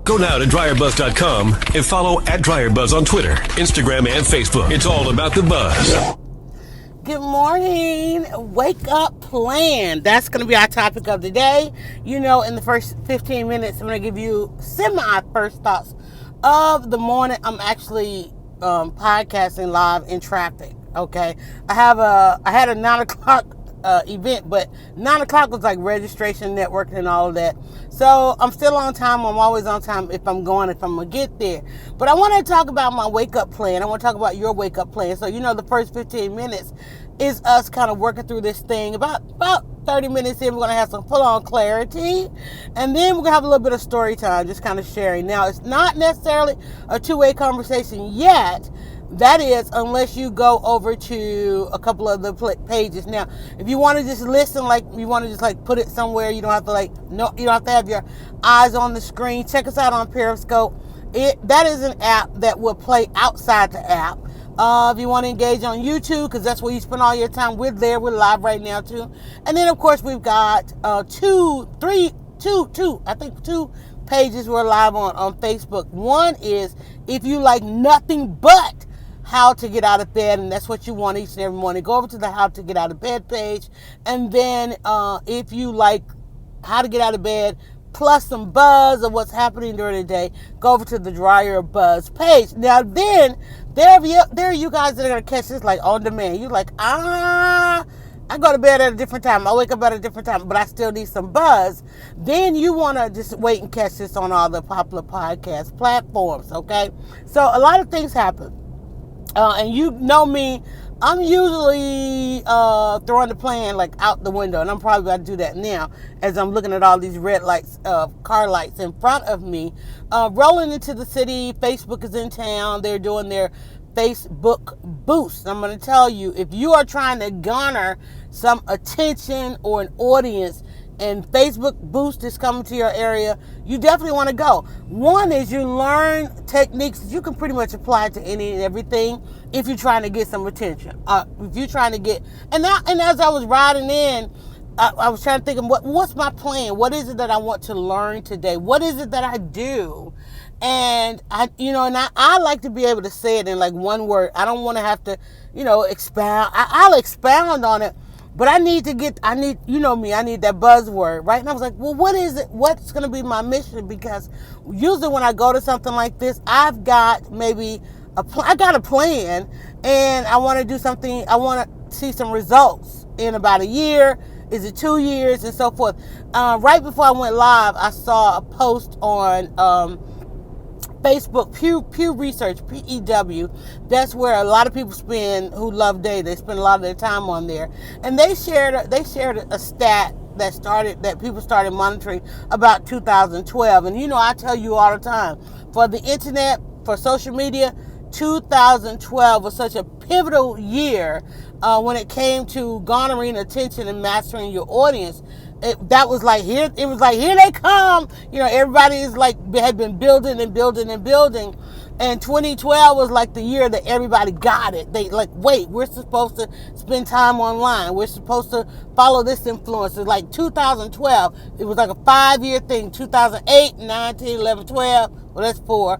Go now to dryerbuzz.com and follow @dryerbuzz on Twitter, Instagram, and Facebook. It's all about the buzz. Good morning. Wake up plan. That's going to be our topic of the day. You know, in the first 15 minutes, I'm going to give you first thoughts of the morning. I'm actually podcasting live in traffic. Okay. I had a 9 o'clock event, but 9 o'clock was like registration, networking, and all of that. So I'm still on time. I'm always on time if I'm going to get there. But I want to talk about my wake up plan. I want to talk about your wake up plan. So, you know, the first 15 minutes is us kind of working through this thing. About 30 minutes in, we're going to have some full on clarity. And then we're going to have a little bit of story time, just kind of sharing. Now, it's not necessarily a two-way conversation yet. That is, unless you go over to a couple of the pages. Now, if you want to just listen, like you want to just like put it somewhere, you don't have to you don't have to have your eyes on the screen. Check us out on Periscope. That is an app that will play outside the app. If you want to engage on YouTube, because that's where you spend all your time, we're there. We're live right now too. And then of course we've got two pages we're live on Facebook. One is if you like nothing but how to get out of bed, and that's what you want each and every morning, go over to the how to get out of bed page. And then if you like how to get out of bed plus some buzz of what's happening during the day, go over to the Dryer Buzz page. Now then there are you guys that are going to catch this like on demand. You're like, I go to bed at a different time, I wake up at a different time, but I still need some buzz. Then you want to just wait and catch this on all the popular podcast platforms. Okay, so a lot of things happen. And you know me, I'm usually throwing the plan like out the window, and I'm probably about to do that now as I'm looking at all these red lights, car lights in front of me. Rolling into the city, Facebook is in town. They're doing their Facebook boost. I'm going to tell you, if you are trying to garner some attention or an audience, and Facebook boost is coming to your area, you definitely want to go. One is you learn techniques that you can pretty much apply to any and everything if you're trying to get some attention. If you're trying to get, and as I was riding in, I was trying to think of what's my plan? What is it that I want to learn today? What is it that I do? And I like to be able to say it in like one word. I don't want to have to, expound. I'll expound on it. But I need that buzzword, right? And I was like, well, what is it? What's going to be my mission? Because usually when I go to something like this, I've got maybe I got a plan, and I want to do something. I want to see some results in about a year. Is it 2 years, and so forth? Right before I went live, I saw a post on Facebook, Pew Research, PEW. That's where a lot of people who love data. They spend a lot of their time on there, and they shared a stat that people started monitoring about 2012. And I tell you all the time, for the internet, for social media, 2012 was such a pivotal year when it came to garnering attention and mastering your audience. It was like here they come. Everybody had been building and building and building. And 2012 was like the year that everybody got it. They wait, we're supposed to spend time online. We're supposed to follow this influencer. Like 2012, it was like a 5-year thing. 2008, 9, 10, 11, 12. Well, that's 4.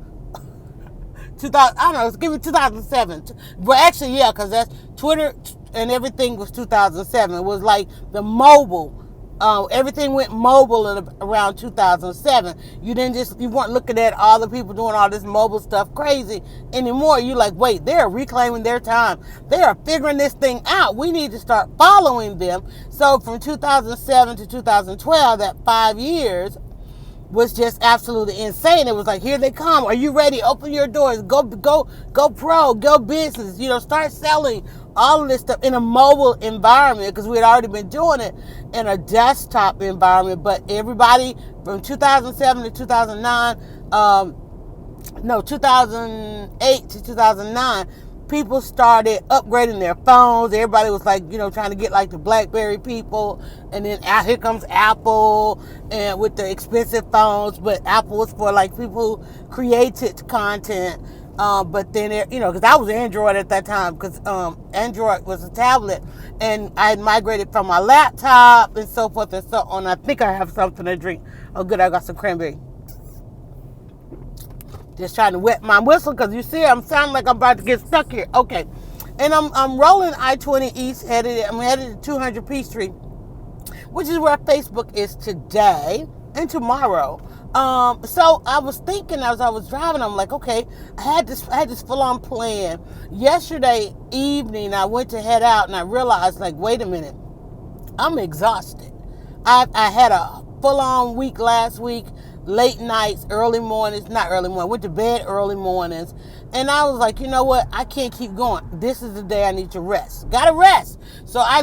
2000, I don't know, give me 2007. Well, actually, yeah, because that's Twitter and everything was 2007. It was like the mobile. Everything went mobile around 2007. You weren't looking at all the people doing all this mobile stuff crazy anymore. You're like, wait, they're reclaiming their time. They are figuring this thing out. We need to start following them. So from 2007 to 2012, that 5 years was just absolutely insane. It was like, here they come. Are you ready? Open your doors. Go pro. Go business. Start selling all of this stuff in a mobile environment, because we had already been doing it in a desktop environment. But everybody from 2007 to 2009, 2008 to 2009, people started upgrading their phones. Everybody was trying to get like the BlackBerry people. And then here comes Apple and with the expensive phones. But Apple was for like people who created content. But then, because I was Android at that time, because Android was a tablet, and I had migrated from my laptop and so forth and so on. I think I have something to drink. Oh, good, I got some cranberry. Just trying to wet my whistle because you see I'm sounding like I'm about to get stuck here. Okay. And I'm rolling I-20 East, I'm headed to 200 Peachtree, which is where Facebook is today and tomorrow. So I was thinking as I was driving, I'm like, okay, I had this full-on plan. Yesterday evening, I went to head out and I realized, like, wait a minute, I'm exhausted. I had a full-on week last week, late nights, early mornings, not early morning, went to bed early mornings. And I was like, you know what? I can't keep going. This is the day I need to rest. Gotta rest. So I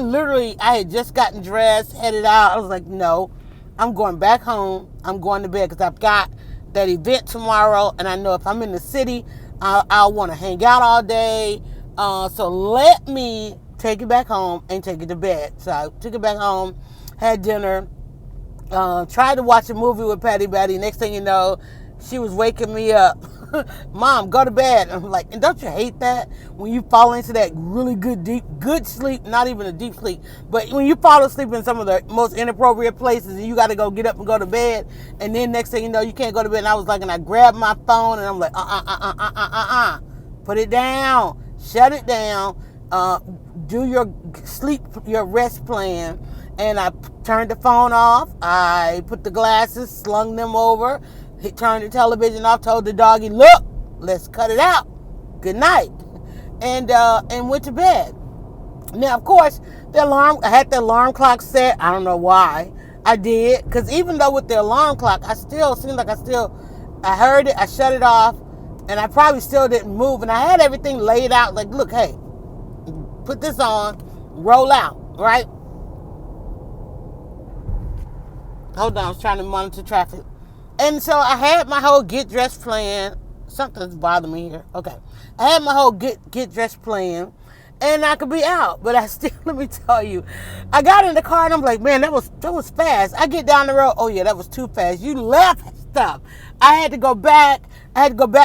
had just gotten dressed, headed out. I was like, no, I'm going back home. I'm going to bed because I've got that event tomorrow. And I know if I'm in the city, I'll want to hang out all day. So let me take it back home and take it to bed. So I took it back home, had dinner, tried to watch a movie with Patty Batty. Next thing you know, she was waking me up. Mom, go to bed. I'm like, and don't you hate that? When you fall into that really good sleep, not even a deep sleep, but when you fall asleep in some of the most inappropriate places and you got to go get up and go to bed, and then next thing you know, you can't go to bed. And I was like, and I grabbed my phone and I'm like, put it down, shut it down, do your sleep, your rest plan. And I turned the phone off. I put the glasses, slung them over, turned the television off, told the doggy, look, let's cut it out. Good night. And went to bed. Now, of course, I had the alarm clock set. I don't know why I did. Because even though with the alarm clock, I heard it, I shut it off, and I probably still didn't move. And I had everything laid out like, look, hey, put this on, roll out, right? Hold on, I was trying to monitor traffic. And so I had my whole get dressed plan. Something's bothering me here. Okay. I had my whole get dressed plan, and I could be out. But I still, let me tell you, I got in the car and I'm like, man, that was fast. I get down the road. Oh yeah, that was too fast. You left stuff. I had to go back. And then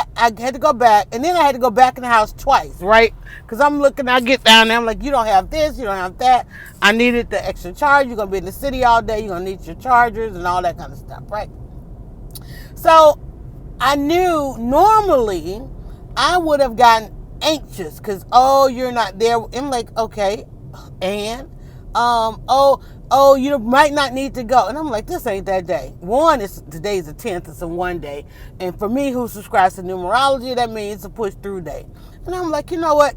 I had to go back in the house twice, right? Because I get down there, I'm like, you don't have this, you don't have that. I needed the extra charge. You're going to be in the city all day. You're going to need your chargers and all that kind of stuff, right? So I knew normally I would have gotten anxious because, oh, you're not there. I'm like, okay, and, you might not need to go. And I'm like, this ain't that day. Today's the 10th. It's a one day. And for me, who subscribes to numerology, that means it's a push through day. And I'm like, you know what?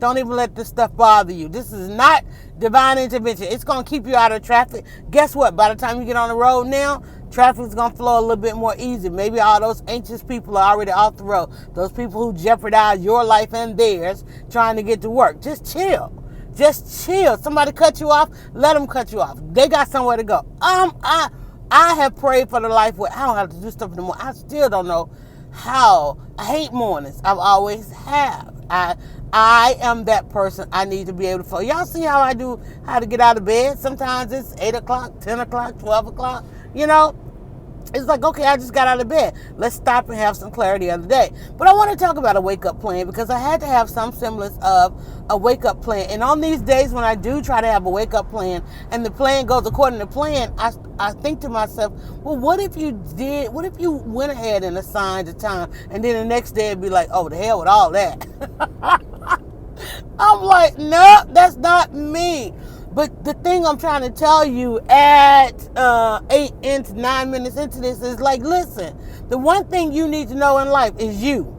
Don't even let this stuff bother you. This is not divine intervention. It's going to keep you out of traffic. Guess what? By the time you get on the road now, traffic is going to flow a little bit more easy. Maybe all those anxious people are already off the road. Those people who jeopardize your life and theirs trying to get to work. Just chill. Just chill. Somebody cut you off, let them cut you off. They got somewhere to go. I have prayed for the life where I don't have to do stuff anymore. I still don't know how. I hate mornings. I've always have. I am that person. I need to be able to follow. Y'all see how to get out of bed? Sometimes it's 8 o'clock, 10 o'clock, 12 o'clock. You know, it's like, okay, I just got out of bed. Let's stop and have some clarity of the day. But I want to talk about a wake-up plan because I had to have some semblance of a wake-up plan. And on these days when I do try to have a wake-up plan and the plan goes according to plan, I think to myself, well, what if you went ahead and assigned a time and then the next day it'd be like, oh, the hell with all that. I'm like, no, that's not me. But the thing I'm trying to tell you at 9 minutes into this is like, listen, the one thing you need to know in life is you.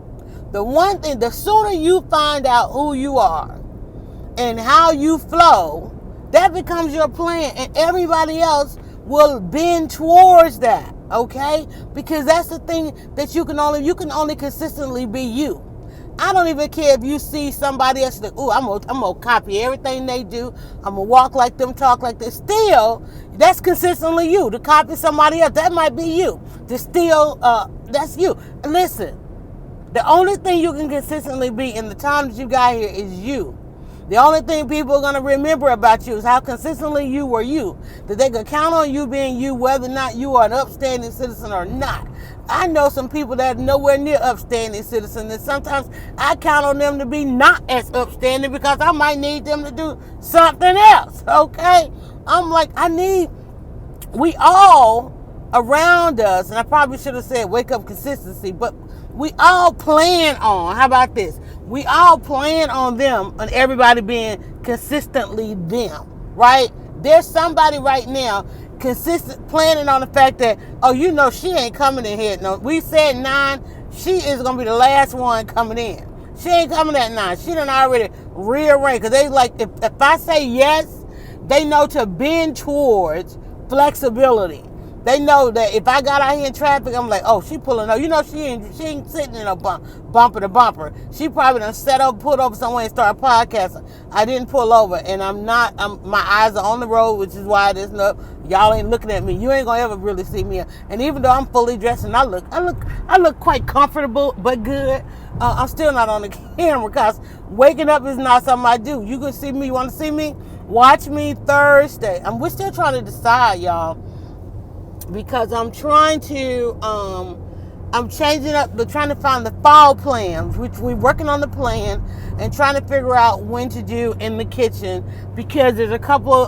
The sooner you find out who you are and how you flow, that becomes your plan, and everybody else will bend towards that, okay? Because that's the thing that you can only consistently be you. I don't even care if you see somebody else like, ooh, I'm gonna copy everything they do. I'm gonna walk like them, talk like this. Still, that's consistently you. To copy somebody else, that might be you. That's you. Listen, the only thing you can consistently be in the time that you got here is you. The only thing people are going to remember about you is how consistently you were you. That they can count on you being you whether or not you are an upstanding citizen or not. I know some people that are nowhere near upstanding citizens, and sometimes I count on them to be not as upstanding because I might need them to do something else, okay? I'm like, we all around us, and I probably should have said wake up consistency, but we all plan on, how about this? We all plan on them and everybody being consistently them, right? There's somebody right now consistent planning on the fact that, oh, you know, she ain't coming in here. No, we said 9, she is going to be the last one coming in. She ain't coming at 9. She done already rearranged. Because they like, if I say yes, they know to bend towards flexibility. They know that if I got out here in traffic, I'm like, oh, she pulling up. You know, she ain't sitting in a bumper to bumper. She probably done set up, pulled over somewhere and started podcasting. I didn't pull over, and my eyes are on the road, which is why there's no, y'all ain't looking at me. You ain't gonna ever really see me. And even though I'm fully dressed and I look quite comfortable but good, I'm still not on the camera because waking up is not something I do. You can see me. You want to see me? Watch me Thursday. We're still trying to decide, y'all. Because I'm trying to, I'm changing up, but trying to find the fall plan, which we're working on the plan and trying to figure out when to do in the kitchen, because there's a couple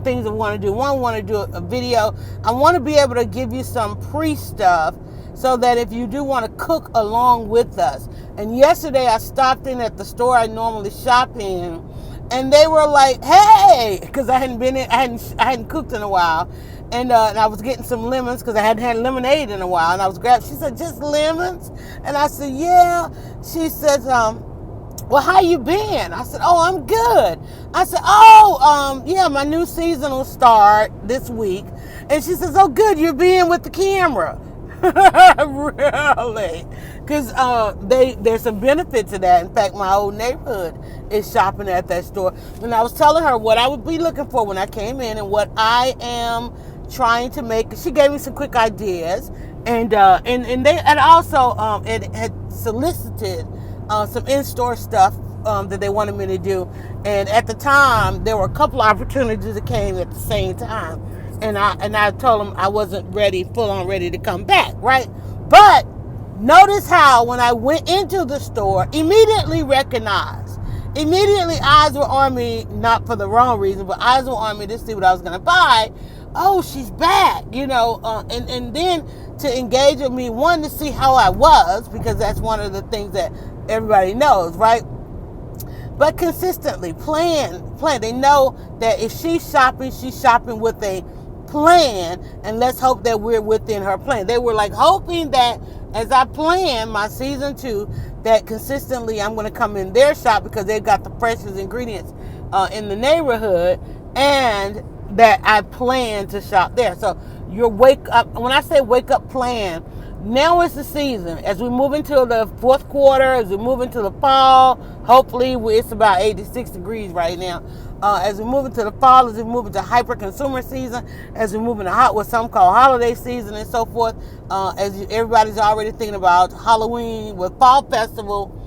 things I want to do. One, I want to do a video. I want to be able to give you some pre-stuff so that if you do want to cook along with us. And yesterday I stopped in at the store I normally shop in, and they were like, hey, because I hadn't cooked in a while. And I was getting some lemons because I hadn't had lemonade in a while. And I was grabbing, she said, just lemons? And I said, yeah. She says, well, how you been? I said, oh, I'm good. I said, oh, yeah, my new season will start this week. And she says, oh, good, you're being with the camera. Really? Because there's some benefit to that. In fact, my old neighborhood is shopping at that store. And I was telling her what I would be looking for when I came in and what I am trying to make. She gave me some quick ideas, and also it had solicited some in-store stuff that they wanted me to do. And at the time, there were a couple opportunities that came at the same time. And I told them I wasn't full on ready to come back, right? But notice how when I went into the store, immediately eyes were on me, not for the wrong reason, but eyes were on me to see what I was going to buy. Oh, she's back, and then to engage with me, one, to see how I was, because that's one of the things that everybody knows, right? But consistently, plan. They know that if she's shopping with a plan, and let's hope that we're within her plan. They were like hoping that as I plan my season 2, that consistently I'm going to come in their shop because they've got the freshest ingredients in the neighborhood, and that I plan to shop there. So your wake up, when I say wake up plan, now is the season. As we move into the fourth quarter, as we move into the fall, hopefully it's about 86 degrees right now. As we move into the fall, as we move into hyper consumer season, as we move into what some call holiday season and so forth, everybody's already thinking about Halloween with fall festival.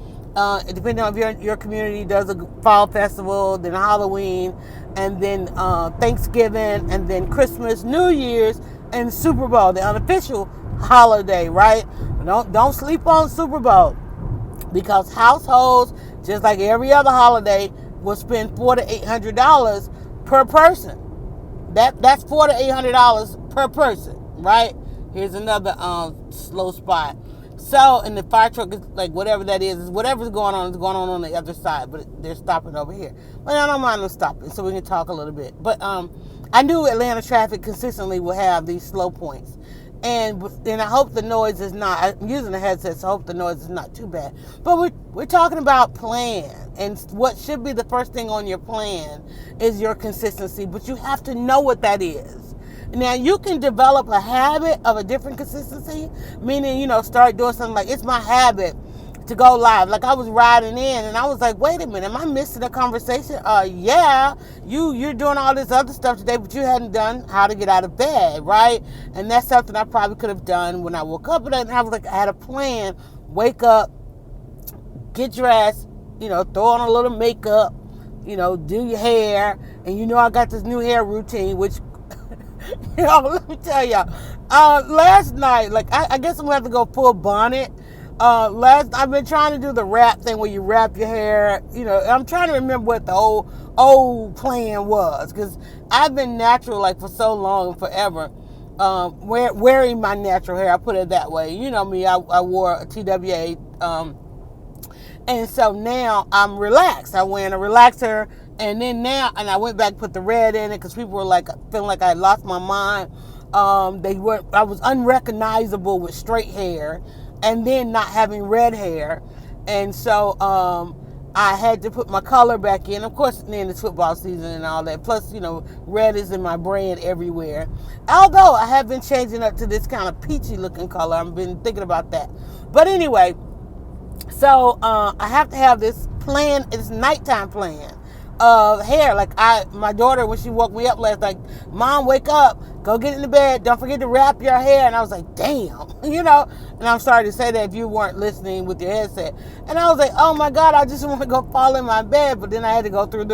Depending on if your community does a fall festival, then Halloween, and then Thanksgiving, and then Christmas, New Year's, and Super Bowl, the unofficial holiday, right? Don't sleep on Super Bowl, because households, just like every other holiday, will spend $400 to $800 per person. That's $400 to $800 per person, right? Here's another slow spot. So, and the fire truck is like whatever that is whatever's going on the other side, but they're stopping over here. But I don't mind them stopping, so we can talk a little bit. But I knew Atlanta traffic consistently will have these slow points. And I hope the noise is not, I'm using the headset, so I hope the noise is not too bad. But we're talking about plan. And what should be the first thing on your plan is your consistency. But you have to know what that is. Now, you can develop a habit of a different consistency, meaning, start doing something like, it's my habit to go live. Like, I was riding in, and I was like, wait a minute, am I missing a conversation? Yeah, you're doing all this other stuff today, but you hadn't done how to get out of bed, right? And that's something I probably could have done when I woke up, and I was like, I had a plan. Wake up, get dressed, throw on a little makeup, do your hair, and I got this new hair routine, which let me tell y'all, last night, like, I guess I'm gonna have to go full bonnet. I've been trying to do the wrap thing where you wrap your hair, I'm trying to remember what the old plan was, because I've been natural, like, for so long and forever. wearing my natural hair. I put it that way. You know me. I wore a TWA. And so now I'm relaxed. I'm wearing a relaxer. And then now, and I went back and put the red in it because people were like feeling like I had lost my mind. I was unrecognizable with straight hair, and then not having red hair, and so I had to put my color back in. Of course, then it's football season and all that. Plus, red is in my brand everywhere. Although I have been changing up to this kind of peachy looking color. I've been thinking about that. But anyway, so I have to have this plan. It's nighttime plan of hair. Like my daughter, when she woke me up last night, Mom, wake up, go get in the bed. Don't forget to wrap your hair. And I was like, damn, And I'm sorry to say that if you weren't listening with your headset. And I was like, oh my God, I just want to go fall in my bed. But then I had to go through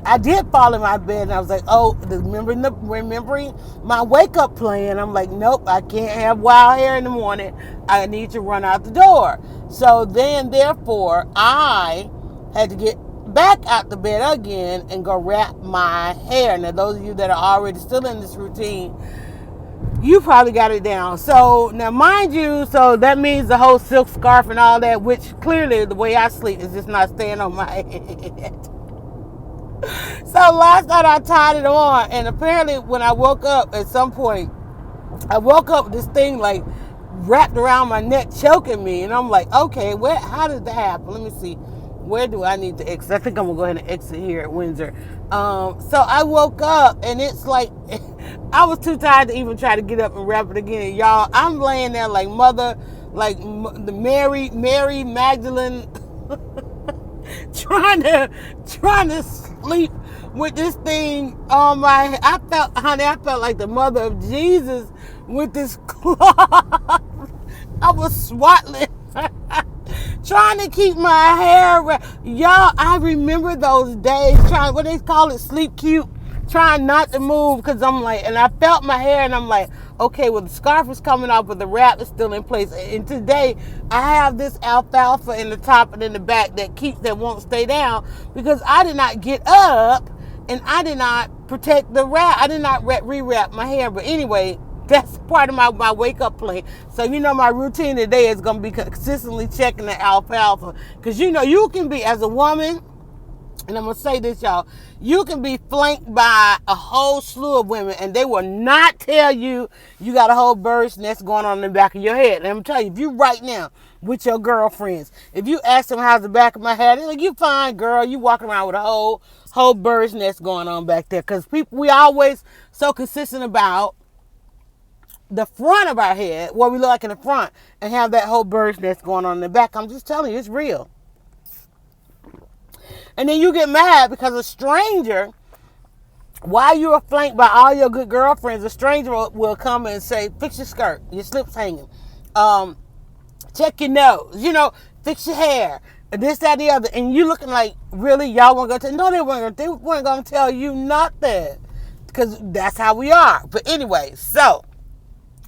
I did fall in my bed, and I was like, remembering my wake up plan. I'm like, nope, I can't have wild hair in the morning. I need to run out the door. So then, therefore, I had to get back out the bed again and go wrap my hair. Now, those of you that are already still in this routine, you probably got it down. So now, mind you, so that means the whole silk scarf and all that, which clearly the way I sleep is just not staying on my head. So last night I tied it on, and apparently when I woke up at some point, I woke up with this thing like wrapped around my neck, choking me, and I'm like, okay, how did that happen? Let me see. Where do I need to exit? I think I'm gonna go ahead and exit here at Windsor. So I woke up, and it's like I was too tired to even try to get up and wrap it again. Y'all, I'm laying there like the Mary Magdalene, trying to sleep with this thing on my head. I felt like the mother of Jesus with this cloth. I was swaddling, trying to keep my hair. Y'all, I remember those days what they call it, sleep cute, trying not to move, because I'm like, and I felt my hair, and I'm like, okay, well, the scarf is coming off, but the wrap is still in place. And today, I have this alfalfa in the top and in the back that won't stay down, because I did not get up, and I did not protect the wrap. I did not re-wrap my hair. But anyway, that's part of my wake-up plan. So, my routine today is going to be consistently checking the alfalfa. Because, you can be, as a woman, and I'm going to say this, y'all, you can be flanked by a whole slew of women, and they will not tell you got a whole bird's nest going on in the back of your head. And I'm telling you, if you right now with your girlfriends, if you ask them how's the back of my head, they're like, you fine, girl. You walking around with a whole bird's nest going on back there. Because we always so consistent about the front of our head, what we look like in the front, and have that whole bird's nest going on in the back. I'm just telling you, it's real. And then you get mad because a stranger, while you are flanked by all your good girlfriends, a stranger will come and say, fix your skirt, your slip's hanging, check your nose, fix your hair, this, that, the other. And you looking like, really, y'all weren't going to tell? No, they weren't going to tell you nothing, because that's how we are. But anyway, so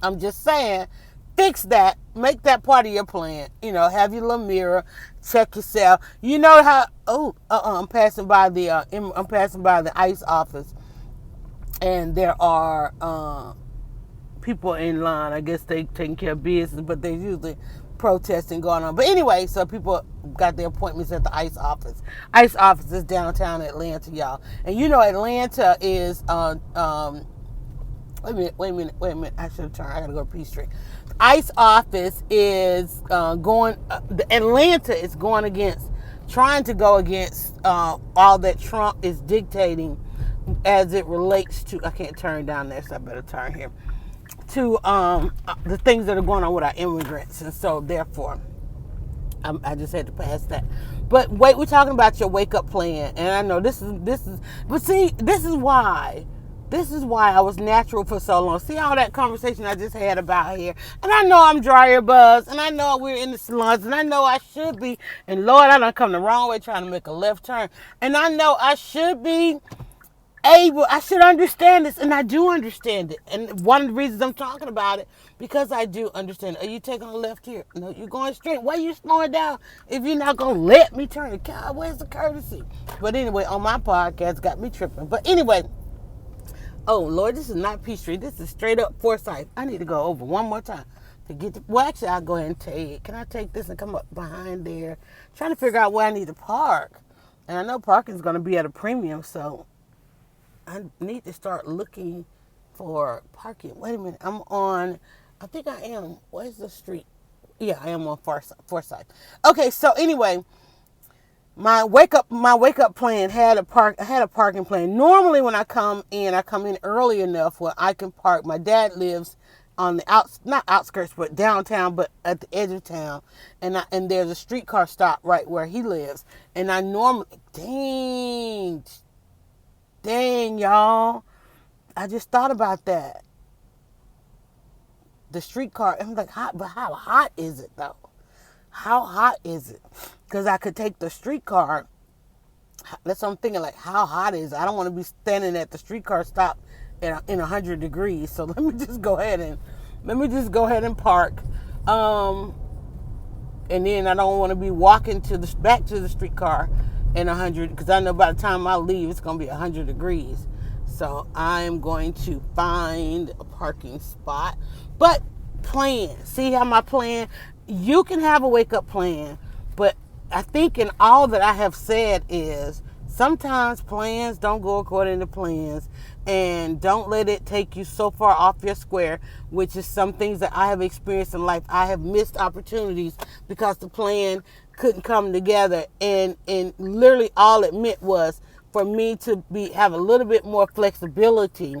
I'm just saying, fix that. Make that part of your plan. Have your little mirror. Check yourself. You know how? I'm passing by the ICE office, and there are people in line. I guess they taking care of business, but there's usually protesting going on. But anyway, so people got their appointments at the ICE office. ICE office is downtown Atlanta, y'all. And Atlanta is Wait a minute. I should have turned. I got to go to Peachtree. ICE office is Atlanta is trying to go against all that Trump is dictating as it relates to, I can't turn down there, so I better turn here, to the things that are going on with our immigrants. And so, therefore, I just had to pass that. But wait, we're talking about your wake-up plan. And I know this is, but see, this is why I was natural for so long. See all that conversation I just had about hair. And I know I'm dryer buzz. And I know we're in the salons. And I know I should be. And Lord, I done come the wrong way trying to make a left turn. And I know I should be I should understand this. And I do understand it. And one of the reasons I'm talking about it, because I do understand it. Are you taking a left here? No, you're going straight. Why are you slowing down if you're not going to let me turn? God, where's the courtesy? But anyway, on my podcast, got me tripping. But anyway, Oh Lord, this is not Peachtree. This is straight up Forsyth. I need to go over one more time to get to, well, actually I'll go ahead and take, can I take this and come up behind there? Trying to figure out where I need to park. And I know parking is going to be at a premium, so I need to start looking for parking. Wait a minute. I'm on, I think I am. Where's the street? Yeah, I am on Forsyth. Okay, so anyway, my wake up plan had a parking plan. Normally when I come in early enough where I can park. My dad lives on the not outskirts, but downtown, but at the edge of town, and there's a streetcar stop right where he lives. And I normally, dang y'all, I just thought about that. The streetcar, I'm like, but how hot is it though? How hot is it? Because I could take the streetcar. That's what I'm thinking. Like, how hot is it? I don't want to be standing at the streetcar stop in 100 degrees. So let me just go ahead and park. And then I don't want to be walking back to the streetcar in 100, because I know by the time I leave it's going to be 100 degrees. So I'm going to find a parking spot. But plan. See how my plan, you can have a wake up plan, but I think in all that I have said is sometimes plans don't go according to plans, and don't let it take you so far off your square, which is some things that I have experienced in life. I have missed opportunities because the plan couldn't come together, and literally all it meant was for me to have a little bit more flexibility.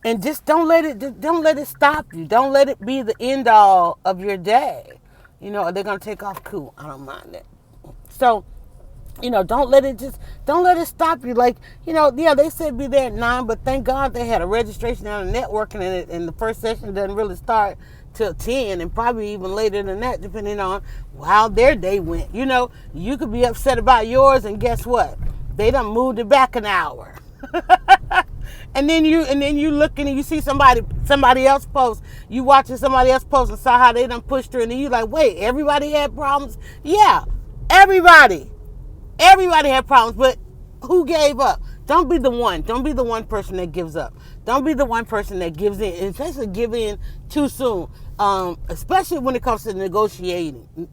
And just don't let it stop you. Don't let it be the end all of your day. Are they gonna take off? Cool, I don't mind that. So, don't let it stop you. Like, yeah, they said be there at 9, but thank God they had a registration and a networking, and the first session doesn't really start till 10, and probably even later than that, depending on how their day went. You could be upset about yours, and guess what? They done moved it back an hour. And then you looking and you see somebody else post. You watching somebody else post and saw how they done pushed her, and then you like, wait, everybody had problems? Yeah, everybody had problems, but who gave up? Don't be the one. Don't be the one person that gives up. Don't be the one person that gives in, especially give in too soon. Especially when it comes to negotiating.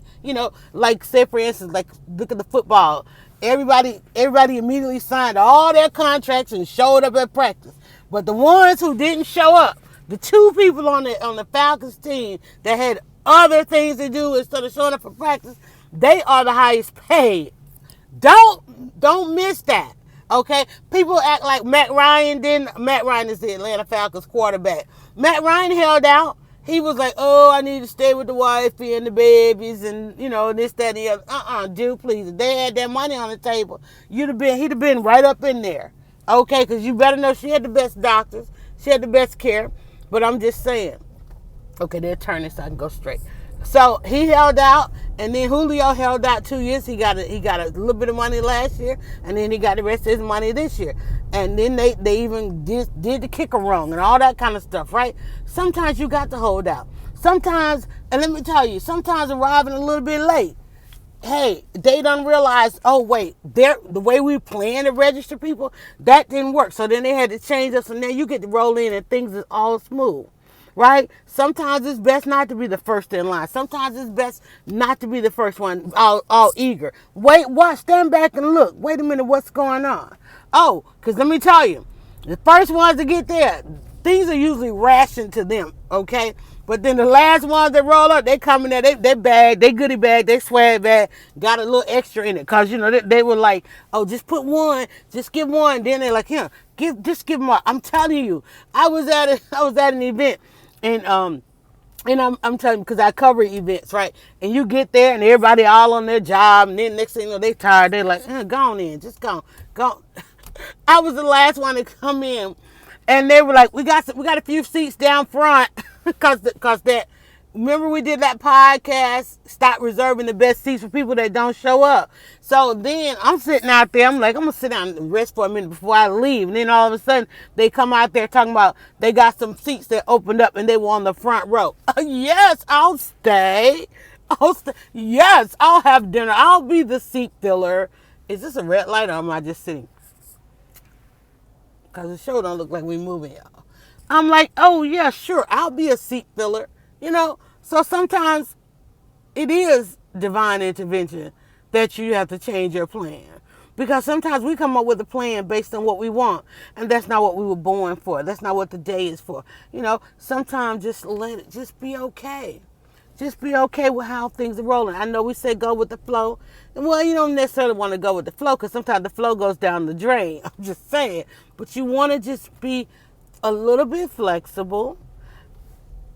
Like say for instance, like look at the football. Everybody immediately signed all their contracts and showed up at practice. But the ones who didn't show up, the two people on the Falcons team that had other things to do instead of showing up for practice, they are the highest paid. Don't miss that. Okay? People act like Matt Ryan didn't. Matt Ryan is the Atlanta Falcons quarterback. Matt Ryan held out. He was like, oh, I need to stay with the wifey and the babies and, this, that, and the other. Dude, please. If they had that money on the table, he'd have been right up in there. Okay? Because you better know she had the best doctors. She had the best care. But I'm just saying. Okay, they're turning so I can go straight. So he held out, and then Julio held out 2 years. He got a little bit of money last year, and then he got the rest of his money this year. And then they even did the kicker wrong and all that kind of stuff, right? Sometimes you got to hold out. Sometimes, and let me tell you, sometimes arriving a little bit late. Hey, they done realize, oh wait, the way we plan to register people, that didn't work. So then they had to change us, and now you get to roll in and things is all smooth. Right? Sometimes it's best not to be the first in line. Sometimes it's best not to be the first one, all eager. Wait, watch, stand back and look. Wait a minute, what's going on? Oh, because let me tell you, the first ones to get there, things are usually rationed to them, okay? But then the last ones that roll up, they come in there, they bag, they goodie bag, they swag bag, got a little extra in it. Because, they were like, oh, just put one, just give one. Then they're like, here, just give them all. I'm telling you, I was at an event. And I'm telling you, because I cover events, right? And you get there and everybody all on their job, and then next thing you know, they tired. They're like, go on in, just go. I was the last one to come in, and they were like, we got a few seats down front, because that. Remember we did that podcast, stop reserving the best seats for people that don't show up. So then I'm sitting out there, I'm like, I'm going to sit down and rest for a minute before I leave. And then all of a sudden they come out there talking about they got some seats that opened up and they were on the front row. Yes, I'll stay. Yes, I'll have dinner. I'll be the seat filler. Is this a red light or am I just sitting? because the show don't look like we moving, y'all. I'm like, oh yeah, sure, I'll be a seat filler, you know. So sometimes it is divine intervention that you have to change your plan. Because sometimes we come up with a plan based on what we want, and that's not what we were born for. That's not what the day is for. You know, sometimes just let it, just be okay. Just be okay with how things are rolling. I know we say go with the flow. And well, you don't necessarily want to go with the flow because sometimes the flow goes down the drain. I'm just saying. But you want to just be a little bit flexible.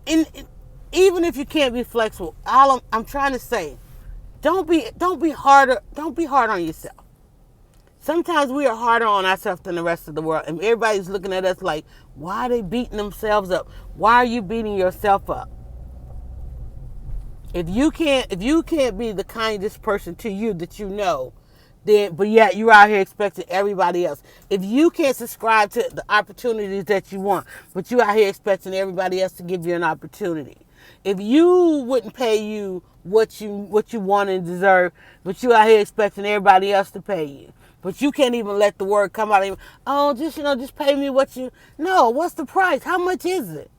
And even if you can't be flexible, all I'm trying to say, don't be hard on yourself. Sometimes we are harder on ourselves than the rest of the world, and everybody's looking at us like, why are they beating themselves up? Why are you beating yourself up? If you can't be the kindest person to you that you know, then but yet you're out here expecting everybody else. If you can't subscribe to the opportunities that you want, but you out here expecting everybody else to give you an opportunity. If you wouldn't pay you what you want and deserve, but you out here expecting everybody else to pay you. But you can't even let the word come out of you. Oh, just pay me what you. No, what's the price? How much is it?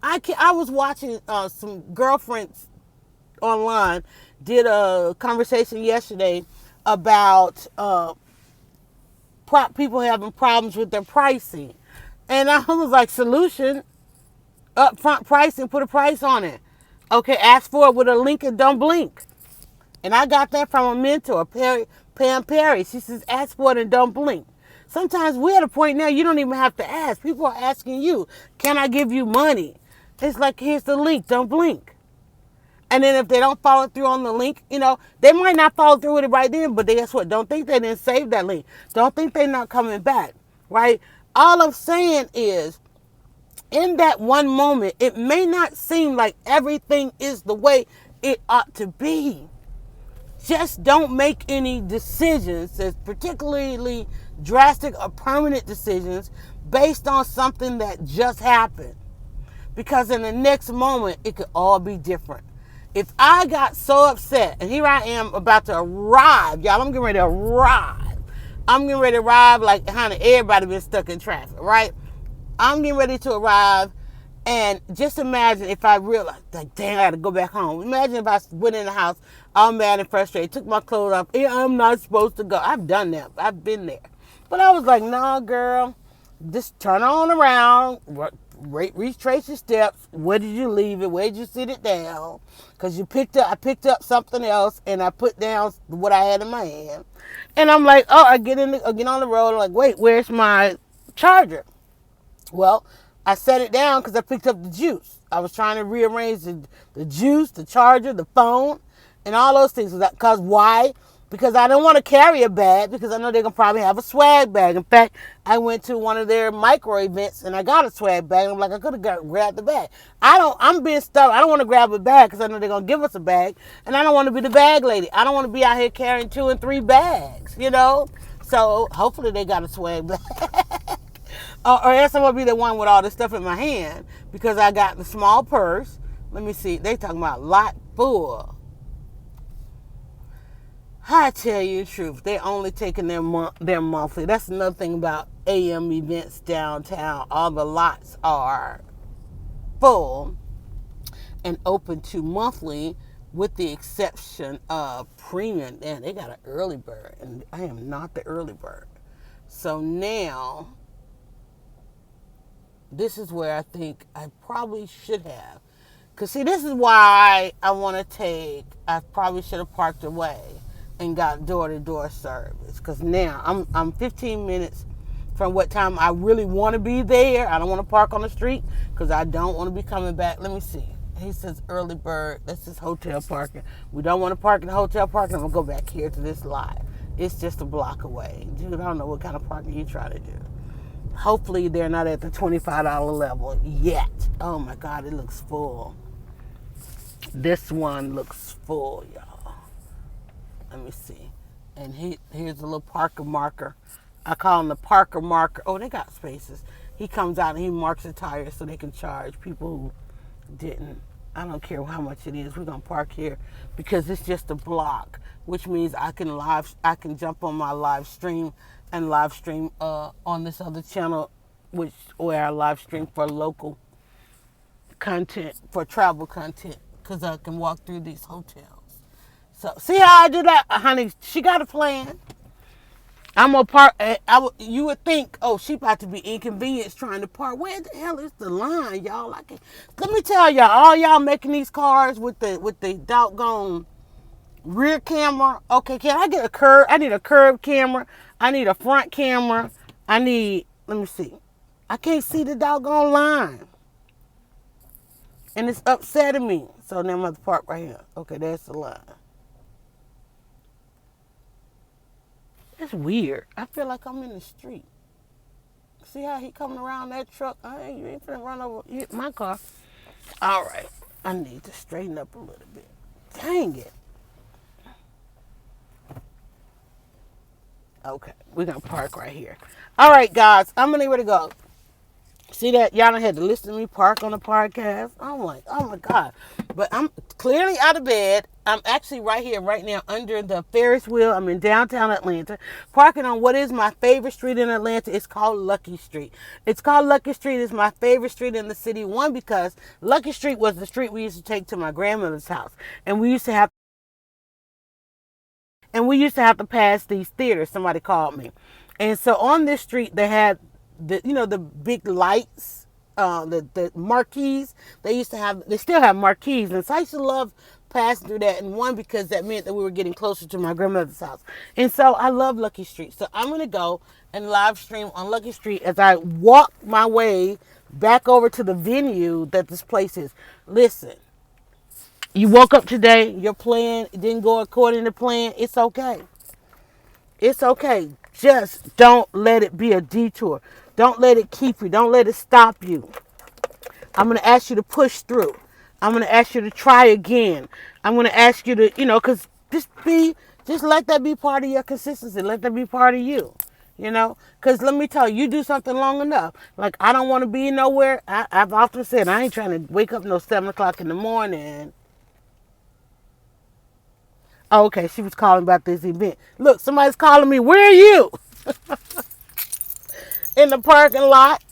I was watching some girlfriends online did a conversation yesterday about people having problems with their pricing, and I was like, solution: upfront pricing, put a price on it. Okay, ask for it with a link and don't blink. And I got that from a mentor, Pam Perry. She says, ask for it and don't blink. Sometimes we're at a point now you don't even have to ask. People are asking you, can I give you money? It's like, here's the link, don't blink. And then if they don't follow through on the link, you know, they might not follow through with it right then, but guess what? Don't think they didn't save that link. Don't think they're not coming back, right? All I'm saying is, in that one moment, it may not seem like everything is the way it ought to be. Just don't make any decisions that's particularly drastic or permanent decisions based on something that just happened. Because in the next moment, it could all be different. If I got so upset, and here I am about to arrive, y'all, I'm getting ready to arrive. I'm getting ready to arrive like, honey, everybody been stuck in traffic, right? I'm getting ready to arrive, and just imagine if I realized, like, dang, I got to go back home. Imagine if I went in the house all mad and frustrated, took my clothes off. Yeah, I'm not supposed to go. I've done that. I've been there. But I was like, nah, girl, just turn on around, retrace your steps. Where did you leave it? Where did you sit it down? Because I picked up something else, and I put down what I had in my hand. And I'm like, oh, I get on the road. I'm like, wait, where's my charger? Well, I set it down because I picked up the juice. I was trying to rearrange the juice, the charger, the phone, and all those things. Because why? Because I don't want to carry a bag because I know they're going to probably have a swag bag. In fact, I went to one of their micro events and I got a swag bag. I'm like, I could have grabbed the bag. I'm being stuck. I don't want to grab a bag because I know they're going to give us a bag. And I don't want to be the bag lady. I don't want to be out here carrying 2 and 3 bags, you know? So hopefully they got a swag bag. Or else I'm going to be the one with all this stuff in my hand because I got the small purse. Let me see. They talking about lot full. I tell you the truth. They're only taking their monthly. That's another thing about AM events downtown. All the lots are full and open to monthly with the exception of premium. And they got an early bird. And I am not the early bird. So now, this is where I think I probably should have. Because, see, this is why I probably should have parked away and got door-to-door service. Because now I'm 15 minutes from what time I really want to be there. I don't want to park on the street because I don't want to be coming back. Let me see. He says early bird. This is hotel parking. We don't want to park in the hotel parking. I'm going to go back here to this lot. It's just a block away. Dude, I don't know what kind of parking you try to do. Hopefully they're not at the $25 level yet. Oh my God, it looks full. This one looks full, y'all. Let me see. And here's a little Parker marker. I call him the Parker marker. Oh, they got spaces. He comes out and he marks the tires so they can charge people who didn't I don't care how much it is. We're gonna park here because it's just a block, which means I can jump on my live stream and live stream on this other channel, where I live stream for local content, for travel content, because I can walk through these hotels. So see how I do that, honey? She got a plan. I'm a park. You would think, oh, she about to be inconvenienced trying to park. Where the hell is the line, y'all? Let me tell y'all, all y'all making these cars with the doggone rear camera. Okay, can I get a curb? I need a curb camera. I need a front camera. Let me see. I can't see the doggone line, and it's upsetting me. So now I'm at the park right here. Okay, that's the line. It's weird. I feel like I'm in the street. See how he coming around that truck? You ain't finna run over my car. All right. I need to straighten up a little bit. Dang it. Okay. We're going to park right here. All right, guys. I'm going to ready to go. See that? Y'all done had to listen to me park on the podcast. I'm like, oh my God. But I'm clearly out of bed. I'm actually right here, right now, under the Ferris wheel. I'm in downtown Atlanta, parking on what is my favorite street in Atlanta. It's called Lucky Street. It's called Lucky Street. It's my favorite street in the city. One, because Lucky Street was the street we used to take to my grandmother's house. And we used to have to pass these theaters. Somebody called me. And so on this street, they had the big lights, the marquees. They still have marquees, and so I used to love passing through that. And one, because that meant that we were getting closer to my grandmother's house, and so I love Lucky Street. So I'm gonna go and live stream on Lucky Street as I walk my way back over to the venue that this place is. Listen, you woke up today, your plan didn't go according to plan. It's okay. It's okay. Just don't let it be a detour. Don't let it keep you. Don't let it stop you. I'm going to ask you to push through. I'm going to ask you to try again. I'm going to ask you to, because just let that be part of your consistency. Let that be part of you, because let me tell you, you do something long enough. Like, I don't want to be nowhere. I've often said, I ain't trying to wake up no 7 o'clock in the morning. Oh, okay, she was calling about this event. Look, somebody's calling me. Where are you? In the parking lot.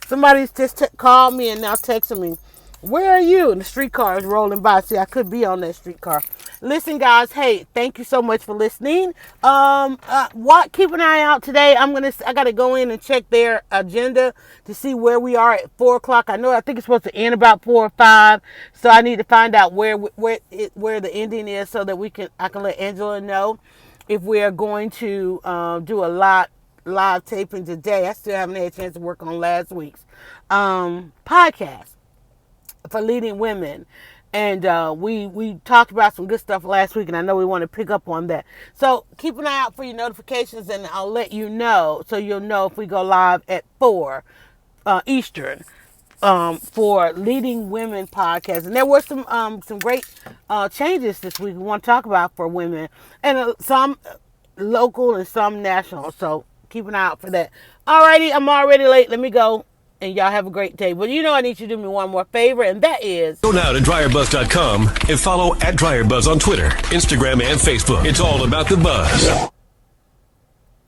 Somebody's just called me and now texting me. Where are you? And the streetcar is rolling by. See, I could be on that streetcar. Listen, guys. Hey, thank you so much for listening. Keep an eye out today. I gotta go in and check their agenda to see where we are at 4 o'clock. I think it's supposed to end about 4 or 5. So I need to find out where the ending is, so that I can let Angela know if we are going to do a live taping today. I still haven't had a chance to work on last week's podcast for leading women, and we talked about some good stuff last week, and I know we want to pick up on that. So keep an eye out for your notifications, and I'll let you know, so you'll know if we go live at 4 Eastern for Leading Women podcast. And there were some great changes this week we want to talk about for women, and some local and some national. So keep an eye out for that. Alrighty, I'm already late. Let me go. And y'all have a great day. But I need you to do me one more favor, and that is... Go now to DryerBuzz.com and follow @DryerBuzz on Twitter, Instagram, and Facebook. It's all about the buzz.